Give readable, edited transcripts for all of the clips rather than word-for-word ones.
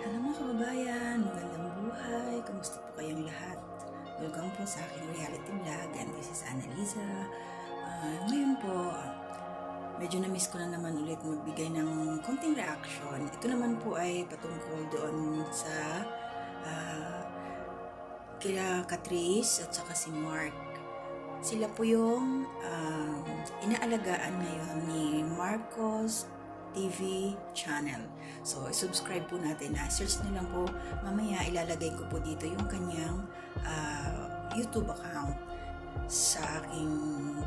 Hello mga kababayan, magandang buhay, kamusta po kayong lahat? Welcome po sa aking reality vlog, and this is Annalisa. Ngayon po, medyo na-miss ko na naman ulit magbigay ng konting reaction. Ito naman po ay patungkol doon sa kila Catrice at saka si Mark. Sila po yung inaalagaan ngayon ni Marcos TV channel. So, subscribe po natin. Search nyo lang po. Mamaya ilalagay ko po dito yung kanyang YouTube account sa aking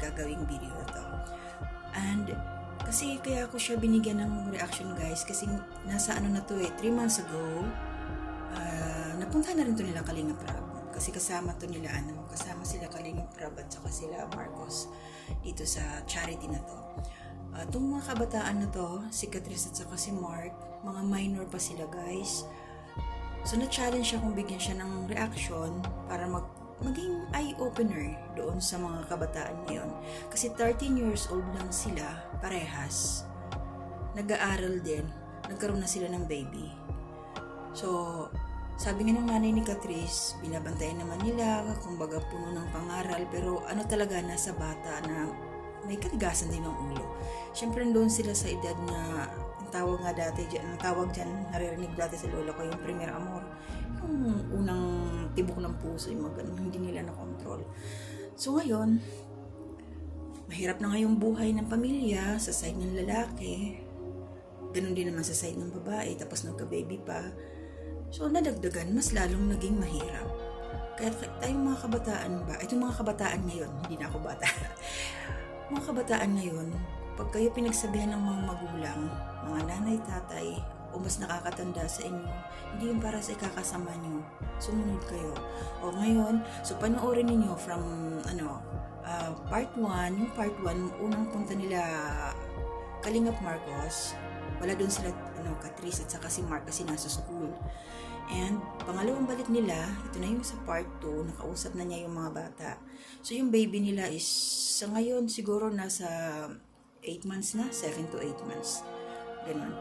gagawing video to. And kasi kaya ko siya binigyan ng reaction guys kasi nasa ano na to 3 months ago napunta na rin to nila Kalinga Prab kasi kasama sila Kalinga Prab at saka sila Marcos dito sa charity na to. Itong mga kabataan na to, si Catrice at saka si Mark, mga minor pa sila guys. So na-challenge siya kung bigyan siya ng reaction para maging eye-opener doon sa mga kabataan ngayon. Kasi 13 years old lang sila, parehas. Nag-aaral din, nagkaroon na sila ng baby. So, sabi nga ng nanay ni Catrice, binabantayan naman nila, kumbaga puno ng pangaral, pero ano talaga, nasa bata na may katigasan din ng ulo. Siyempre doon sila sa edad na ang tawag dyan, naririnig dati sa lola ko, yung primer amor, yung unang tibok ng puso, yung mga ganun, hindi nila na-control. So ngayon, mahirap na ngayong buhay ng pamilya sa side ng lalaki, ganun din naman sa side ng babae, tapos nagka-baby pa. So nadagdagan, mas lalong naging mahirap. Kaya tayong mga kabataan itong mga kabataan ngayon, hindi na ako bata, mga kabataan ngayon, pag kayo pinagsabihan ng mga magulang, mga nanay, tatay, o mas nakakatanda sa inyo, hindi yung para sa ikakasama nyo, sumunod kayo. O ngayon, so panoorin ninyo from part 1, yung part 1, unang punta nila Kalingap Marcos, wala doon sila Catrice at saka si Mark kasi nasa school. And pangalawang balik nila, ito na yung sa part 2, nakausap na niya yung mga bata. So yung baby nila is sa ngayon siguro nasa 8 months na, 7 to 8 months. Ganun.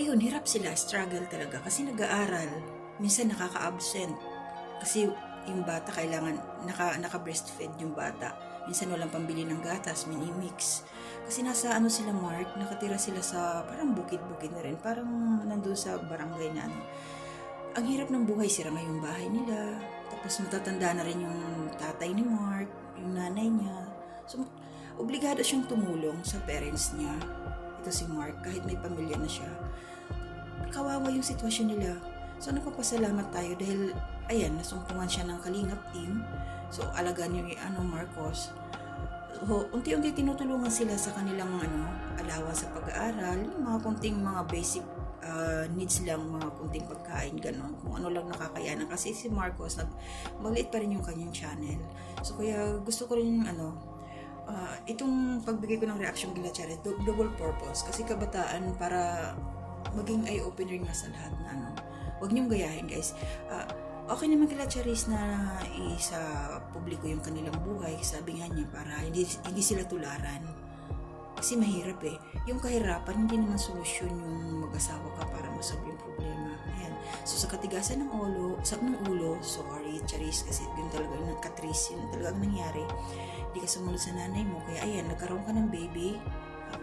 Ayun, hirap sila, struggle talaga kasi nag-aaral. Minsan nakaka-absent kasi yung bata kailangan naka-breastfeed yung bata. Minsan walang pambili ng gatas, mini-mix. Kasi nasa sila Mark, nakatira sila sa parang bukid-bukid na rin, parang nandun sa barangay na Ang hirap ng buhay, sira nga yung bahay nila. Tapos matatanda na rin yung tatay ni Mark, yung nanay niya. So, obligado siyang tumulong sa parents niya. Ito si Mark, kahit may pamilya na siya. Kawawa yung sitwasyon nila. So, nagpapasalamat tayo dahil, ayan, nasumpungan siya ng Kalingap team. So, alagaan yung Marcos. So, unti-unti tinutulungan sila sa kanilang allowance sa pag-aaral, yung mga kunting mga basic needs lang, mga kunting pagkain, gano'n. Kung ano lang nakakayanan. Kasi si Marcos, maliit pa rin yung kanyang channel. So, kaya gusto ko rin itong pagbigay ko ng reaction kila Charis, double purpose. Kasi kabataan, para maging eye-opener nga sa lahat na Huwag niyong gayahin, guys. Okay naman kila Charis na sa publiko yung kanilang buhay. Sabi nga niya, para hindi sila tularan. Kasi mahirap Yung kahirapan, hindi naman solusyon yung mag-asawa ka para masolve yung problema. Ayan. So sa katigasan ng ulo, sorry Charis, kasi yun talaga yung Catrice, yun talaga ang nangyari. Hindi ka sumunod sa nanay mo. Kaya ayan, nagkaroon ka ng baby,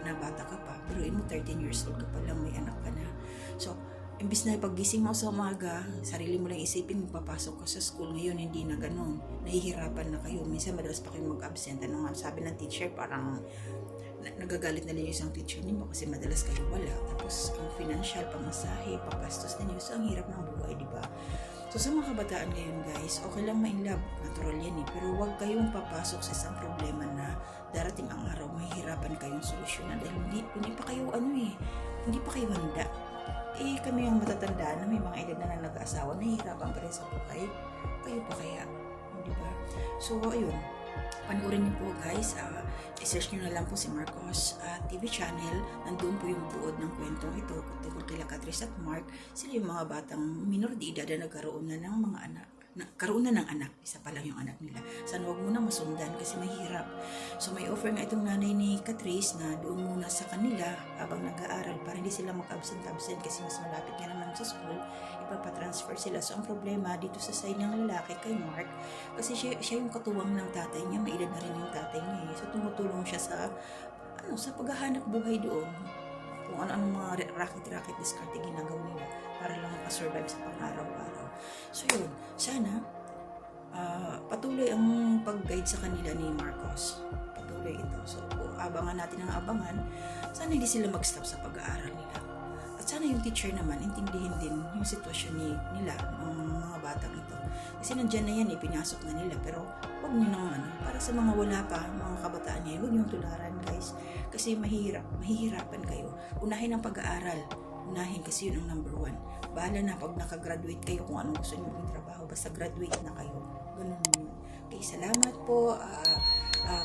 na bata ka pa. Pero mo 13 years old ka pa lang, may anak ka na. So, imbis na paggising mo sa umaga, sarili mo lang isipin, magpapasok ka sa school. Ngayon, hindi na ganun. Nahihirapan na kayo. Minsan, madalas pa kayo mag-absent. Ano nga, sabi ng teacher, parang nagagalit na rin yung isang teacher niyo kasi madalas kayo wala. Tapos, ang financial, pamasahe, pagastos ninyo. So, ang hirap ng buhay, di ba? So, sa mga kabataan ngayon, guys, okay lang ma-inlove. Natural yan Pero huwag kayong papasok sa isang problema na darating ang araw, mahihirapan kayong solusyonan. Dahil hindi pa kayo, hindi pa kayo handa. Kami ang matatanda na may mga edad na nag-aasawa, nahihirapan pa rin sa buhay. Kayo pa kaya? Di ba? So, ayun. Panoorin niyo po guys. I-search niyo na lang po si Marcos TV channel. Nandun po yung buod ng kwentong ito tungkol kila Catrice at Mark. Sila yung mga batang minor de edad na nagkaroon na ng mga anak. karoon na ng anak, isa pa lang yung anak nila. Sana wag mo na masundan kasi mahirap. So may offer nga itong nanay ni Catrice na doon muna sa kanila habang nag-aaral para hindi sila mag-absent kasi mas malapit nga naman sa school, ipapatransfer sila. So ang problema dito sa side ng lalaki kay Mark, kasi siya yung katuwang ng tatay niya, may edad na rin yung tatay niya eh. So tumutulong siya sa paghahanap buhay doon, kung ano-anong mga racket discard ginagawa nila para lang makasurvive sa pang-araw-araw. So yun, sana patuloy ang pag-guide sa kanila ni Marcos. Patuloy ito. So abangan natin ang abangan. Sana hindi sila mag-stop sa pag-aaral nila. At sana yung teacher naman intindihin din yung sitwasyon nila ng mga batang ito. Kasi nandyan na yan, pinasok na nila. Pero wag nyo naman, para sa mga wala pa, mga kabataan niya, wag nyo tularan guys. Kasi mahihirapan kayo. Unahin ang pag-aaral. Unahin kasi yun ang number 1. Bahala na pag nakagraduate kayo kung anong gusto nyo maging trabaho. Basta graduate na kayo. Ganun yun. Okay, salamat po.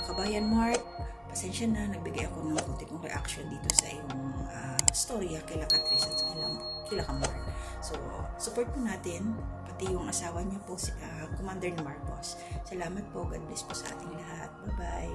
Kabayan Mark, pasensya na, nagbigay ako ng konti kong reaction dito sa iyong storya kila Catrice at kila Mark. So, support po natin, pati yung asawa niya po, si Commander Marcos. Salamat po. God bless po sa ating lahat. Bye-bye.